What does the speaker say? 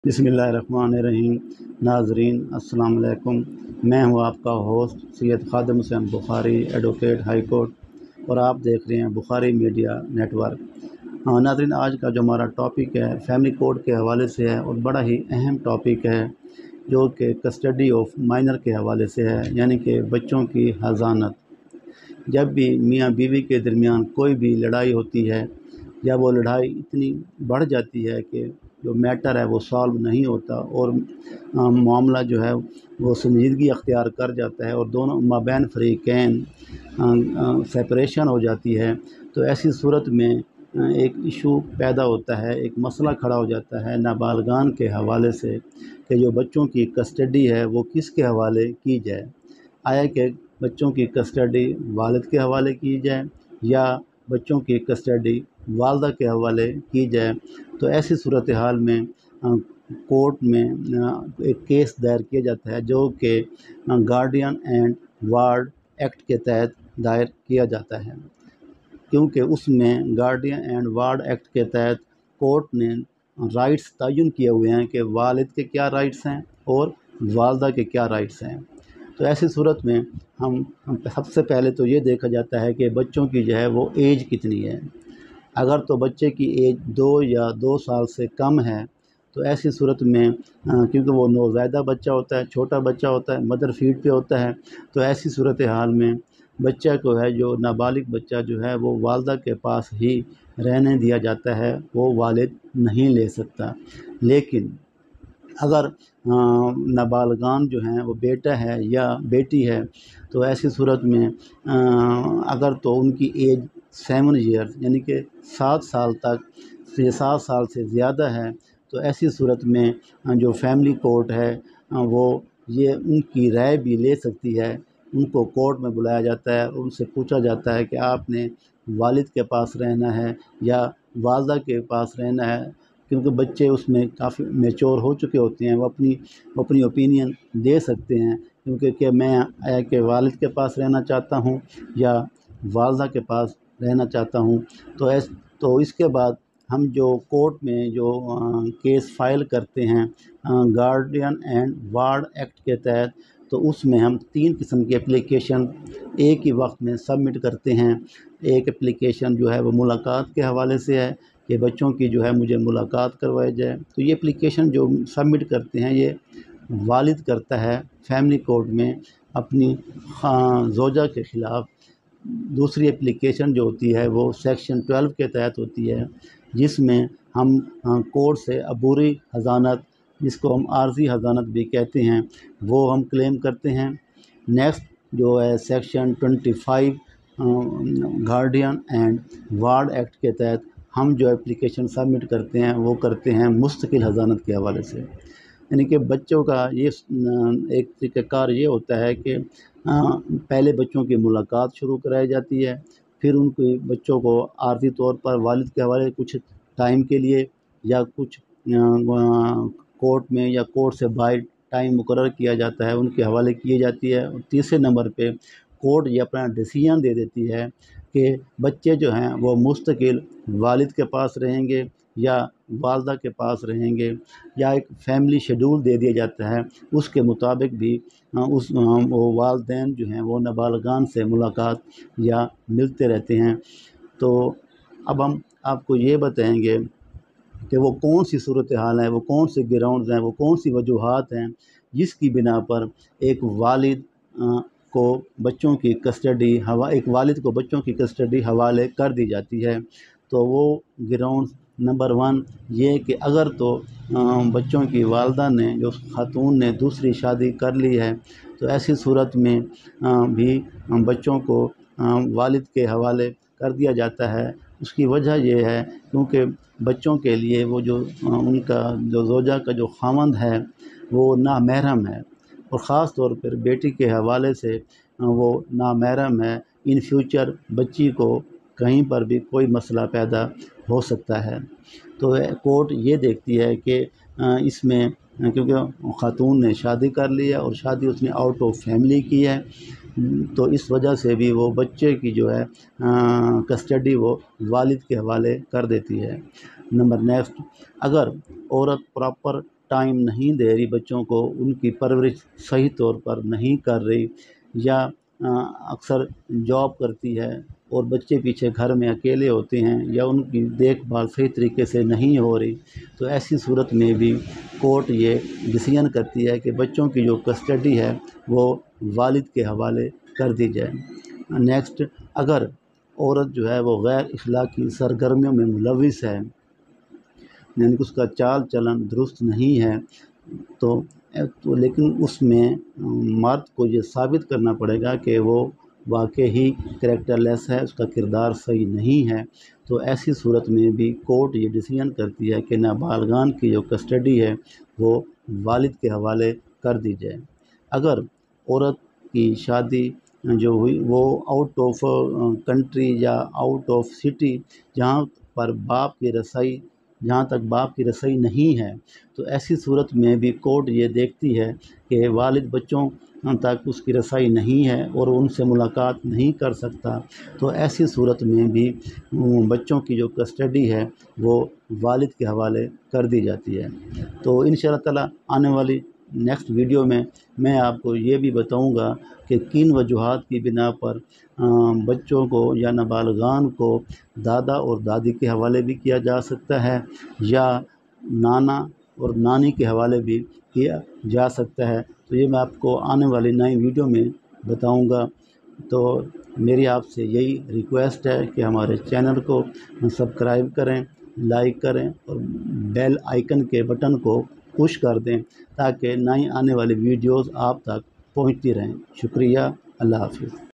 बिस्मिल्लाहिर्रहमानिर्रहीम। नाज़रीन अस्सलाम वालेकुम। मैं हूं आपका host Syed Khadim Hussain Bukhari, advocate high court, और आप देख रहे हैं बुखारी मीडिया नेटवर्क। नाज़रीन, आज का जो हमारा टॉपिक है फैमिली कोर्ट के हवाले से है और बड़ा ही अहम टॉपिक है, जो कि कस्टडी ऑफ माइनर के हवाले से है, यानी कि बच्चों की हज़ानत। जब भी मियाँ बीवी के दरमियान कोई भी लड़ाई होती है, या वो लड़ाई इतनी बढ़ जाती है कि जो मैटर है वो सॉल्व नहीं होता और मामला जो है वो संजीदगी अख्तियार कर जाता है और दोनों माबैन फ़रीक़ैन सेपरेशन हो जाती है, तो ऐसी सूरत में एक इशू पैदा होता है, एक मसला खड़ा हो जाता है नाबालगान के हवाले से कि जो बच्चों की कस्टडी है वो किसके हवाले की जाए। आया कि बच्चों की कस्टडी वालिद के हवाले की जाए या बच्चों की कस्टडी वालदा के हवाले की जाए। तो ऐसी सूरत हाल में कोर्ट में एक केस दायर किया जाता है, जो कि गार्डियन एंड वार्ड एक्ट के तहत दायर किया जाता है, क्योंकि उसमें गार्डियन एंड वार्ड एक्ट के तहत कोर्ट ने राइट्स तयन किए हुए हैं कि वालिद के क्या राइट्स हैं और वालदा के क्या राइट्स हैं। तो ऐसी सूरत में हम सबसे पहले तो ये देखा जाता है कि बच्चों की जो है वो एज कितनी है। अगर तो बच्चे की एज 2 या 2 साल से कम है, तो ऐसी सूरत में क्योंकि वो नौज़ायदा बच्चा होता है, छोटा बच्चा होता है, मदर फीड पे होता है, तो ऐसी सूरत हाल में बच्चा को है, जो नाबालिग बच्चा जो है वो वालदा के पास ही रहने दिया जाता है, वो वालिद नहीं ले सकता। लेकिन अगर नाबालगान जो हैं वो बेटा है या बेटी है, तो ऐसी सूरत में अगर तो उनकी एज 7 ईयर्स यानी कि 7 साल तक से 7 साल से ज़्यादा है, तो ऐसी सूरत में जो फैमिली कोर्ट है वो ये उनकी राय भी ले सकती है। उनको कोर्ट में बुलाया जाता है और उनसे पूछा जाता है कि आपने वालिद के पास रहना है या वालदा के पास रहना है, क्योंकि बच्चे उसमें काफ़ी मैच्योर हो चुके होते हैं, वो अपनी ओपिनियन दे सकते हैं, क्योंकि कि मैं कि वालिद के पास रहना चाहता हूँ या वालदा के पास रहना चाहता हूँ। तो इसके बाद हम जो कोर्ट में जो केस फाइल करते हैं गार्डियन एंड वार्ड एक्ट के तहत, तो उसमें हम 3 किस्म की एप्लीकेशन एक ही वक्त में सबमिट करते हैं। एक एप्लीकेशन जो है वो मुलाकात के हवाले से है कि बच्चों की जो है मुझे मुलाकात करवाई जाए, तो ये एप्लीकेशन जो सबमिट करते हैं ये वालिद करता है फैमिली कोर्ट में अपनी ज़ौजा के ख़िलाफ़। दूसरी एप्लीकेशन जो होती है वो सेक्शन 12 के तहत होती है, जिसमें हम कोर्ट से अबूरी हज़ानत, जिसको हम आर्जी हज़ानत भी कहते हैं, वो हम क्लेम करते हैं। नेक्स्ट जो है section 25 guardian and ward act के तहत हम जो एप्लीकेशन सबमिट करते हैं वो करते हैं मुस्तकिल हज़ानत के हवाले से। यानी कि बच्चों का ये एक तरीक़ाकार ये होता है कि पहले बच्चों की मुलाकात शुरू कराई जाती है, फिर उनके बच्चों को आर्ज़ी तौर पर वालिद के हवाले कुछ टाइम के लिए या कुछ कोर्ट में या कोर्ट से बाहर टाइम मुकर्रर किया जाता है, उनके हवाले किए जाती है। और तीसरे नंबर पे कोर्ट ये अपना डिसीजन दे देती है कि बच्चे जो हैं वो मुस्तकिल वालिद के पास रहेंगे या वालदा के पास रहेंगे, या एक फ़ैमिली शेड्यूल दे दिया जाता है, उसके मुताबिक भी वो वालिदैन जो हैं वो नाबालगान से मुलाकात या मिलते रहते हैं। तो अब हम आपको ये बताएंगे कि वो कौन सी सूरत हाल है, वो कौन से ग्राउंड्स हैं, वो कौन सी वजूहात हैं जिसकी बिना पर एक वालिद को बच्चों की कस्टडी एक वालिद को बच्चों की कस्टडी हवाले कर दी जाती है। तो वो ग्राउंड्स नंबर 1 ये कि अगर तो बच्चों की वालदा ने, जो खातून ने दूसरी शादी कर ली है, तो ऐसी सूरत में भी बच्चों को वालिद के हवाले कर दिया जाता है। उसकी वजह ये है क्योंकि बच्चों के लिए वो जो उनका जो ज़ौजा का जो ख़ावंद है वो नामहरम है, और ख़ास तौर पर बेटी के हवाले से वो नामहरम है। इन फ्यूचर बच्ची को कहीं पर भी कोई मसला पैदा हो सकता है। तो कोर्ट ये देखती है कि इसमें क्योंकि खातून ने शादी कर ली है और शादी उसने आउट ऑफ फैमिली की है, तो इस वजह से भी वो बच्चे की जो है कस्टडी वो वालिद के हवाले कर देती है। नंबर नेक्स्ट, अगर औरत प्रॉपर टाइम नहीं दे रही बच्चों को, उनकी परवरिश सही तौर पर नहीं कर रही, या अक्सर जॉब करती है और बच्चे पीछे घर में अकेले होते हैं, या उनकी देखभाल सही तरीके से नहीं हो रही, तो ऐसी सूरत में भी कोर्ट ये डिसीजन करती है कि बच्चों की जो कस्टडी है वो वालिद के हवाले कर दी जाए। नेक्स्ट, अगर औरत जो है वो गैर इखलाकी सरगर्मियों में मुलविस है, यानी कि उसका चाल चलन दुरुस्त नहीं है, तो लेकिन उसमें मर्द को ये साबित करना पड़ेगा कि वो वाकई ही कैरेक्टरलेस है, उसका किरदार सही नहीं है, तो ऐसी सूरत में भी कोर्ट ये डिसीजन करती है कि नाबालगान की जो कस्टडी है वो वालिद के हवाले कर दी जाए। अगर औरत की शादी जो हुई वो आउट ऑफ कंट्री या आउट ऑफ सिटी, जहाँ तक बाप की रसाई नहीं है, तो ऐसी सूरत में भी कोर्ट ये देखती है कि वालिद बच्चों तक उसकी रसाई नहीं है और उनसे मुलाकात नहीं कर सकता, तो ऐसी सूरत में भी बच्चों की जो कस्टडी है वो वालिद के हवाले कर दी जाती है। तो इंशाअल्लाह ताला आने वाली नेक्स्ट वीडियो में मैं आपको ये भी बताऊंगा कि किन वजूहात की बिना पर बच्चों को या नाबालगान को दादा और दादी के हवाले भी किया जा सकता है, या नाना और नानी के हवाले भी किया जा सकता है। तो ये मैं आपको आने वाली नई वीडियो में बताऊंगा। तो मेरी आपसे यही रिक्वेस्ट है कि हमारे चैनल को सब्सक्राइब करें, लाइक करें और बेल आइकन के बटन को पुश कर दें ताकि नई आने वाली वीडियोस आप तक पहुंचती रहें। शुक्रिया। अल्लाह हाफ़िज़।